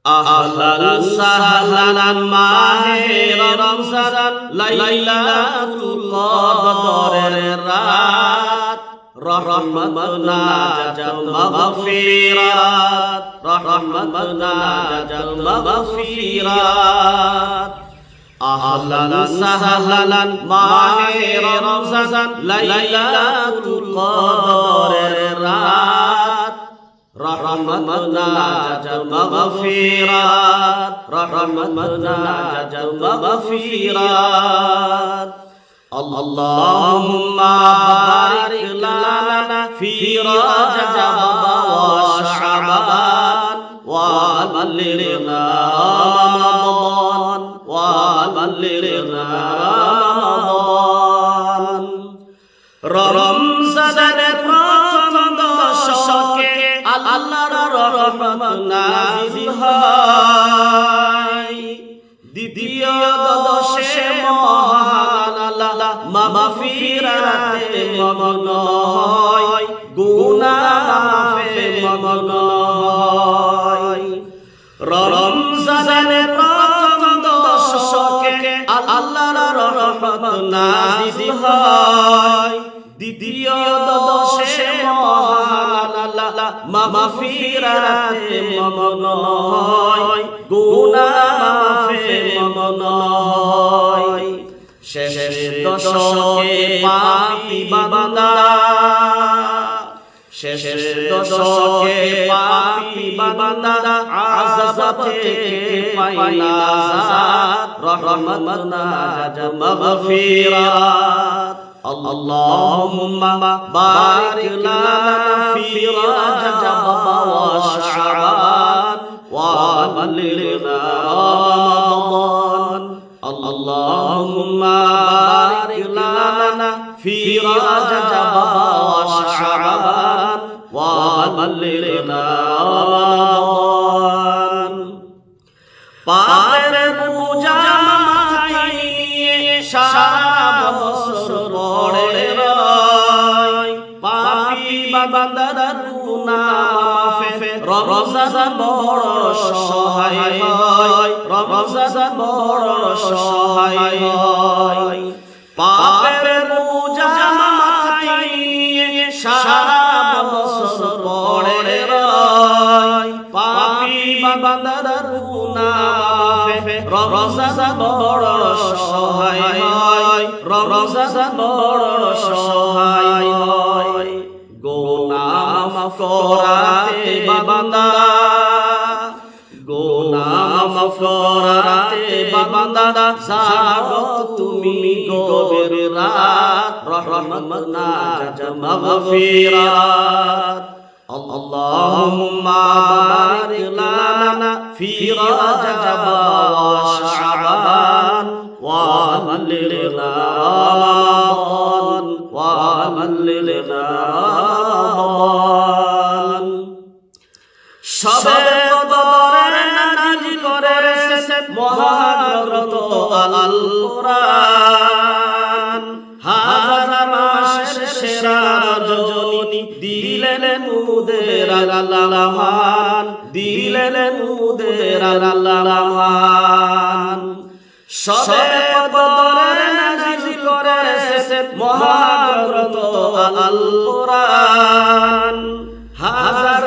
আহলান সাহলান মাহে রমজান লাইলাতুল কদরের রাত রহমত নাজাত মাগফিরাত রহমত নাজাত মাগফিরাত আহলান সাহলান মাহে রমজান লাইলাতুল কদরের রাত রহমত নাজাত মাগফিরাত রহমত নাজাত মাগফিরাত আল্লাহুম্মা বারিক লানা ফি রাজাব ওয়া শাবান ওয়া বাল্লিগনা রমাদান ওয়া বাল্লিগনা রমাদান রমজানের প্রথম দশকে আল্লাহর রহমত নাযিল হয়, দ্বিতীয় দশে মহান আল্লাহ মাগফিরাতে মগ্ন হয়, গুনাহ মাফে মগ্ন হয়। রমজানের প্রথম দশকে আল্লাহর রহমত নাযিল হয়, দ্বিতীয় দশে মহান আল্লাহ মাগফিরাতে মগ্ন হয়, গুনাহ মাফে মগ্ন হয়। শেষ দশকে পাপী বান্দা শেষ দশকে পাপী বান্দা আযাব থেকে পায় নাজাত রহমত নাজাত মাগফিরাত আল্লাহুম্মা বারিক লানা ফি রাজাব ওয়া শাবান ওয়া বাল্লিগনা রমাদান আল্লাহুম্মা বারিক লানা ফি রাজাব ওয়া শাবান ওয়া বাল্লিগনা রমাদান। পাপের বোঝা মাথায় নিয়ে সারা বছর পড়ে রয়, পাপী বান্দার গুনাহ মাফে রমজান বড় সহায় হয়, রমজান বড় সহায় হয়। পাপের বোঝা মাথায় নিয়ে সারা বছর পড়ে রয়, পাপী বান্দার গুনাহ মাফে রমজান বড় সহায় হয়, রমজান বড় সহায় হয়। গুনাহ মাফ করাতে বান্দা গুনাহ মাফ করাতে বান্দা জাগো তুমি গভীর রাত রহমত নাজাত মাগফিরাত আল্লাহুম্মা বারিক লানা ফি রাজাব ওয়া শাবান ওয়া বাল্লিগনা রমাদান ওয়া বাল্লিগনা রমাদান। সবে কদরের নাজিল করেছেন মহাগ্রন্থ আল কোরআন, হাজার মাসের সেরা রজনী দিলেন মুদের আল্লাহমান, দিলেন মুদের আল্লাহমান। সবে কদরের নাজিল করেছেন মহাগ্রন্থ আল কোরআন, হাজার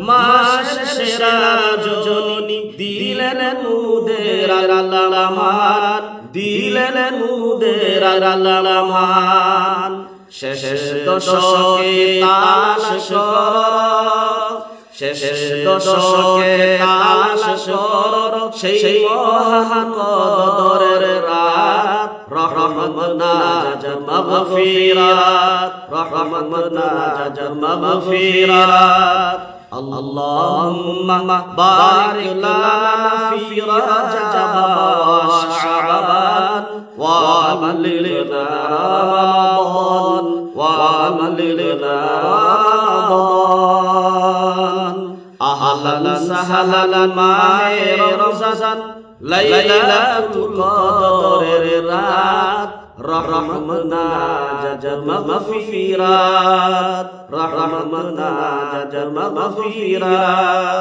মাসের সেরা রজনী দিলেন মুদের আল্লাহমান, দিলেন মুদের আল্লাহমান। শেষ দশকে তালাশ কর, শেষ দশকে তালাশ কর সেই মহান কদরের রাত রহমত নাজাত মাগফিরাত রহমত নাজাত মাগফিরাত আল্লাহুম্মা বারিক লানা ফি রাজাব ওয়া শাবান ওয়া বাল্লিগনা রমাদান ওয়া বাল্লিগনা রমাদান। আহলান সাহলান মাহে রমজান লাইলাতুল কদরের রাত رحمت ناجت مغفرات رحمت ناجت مغفرات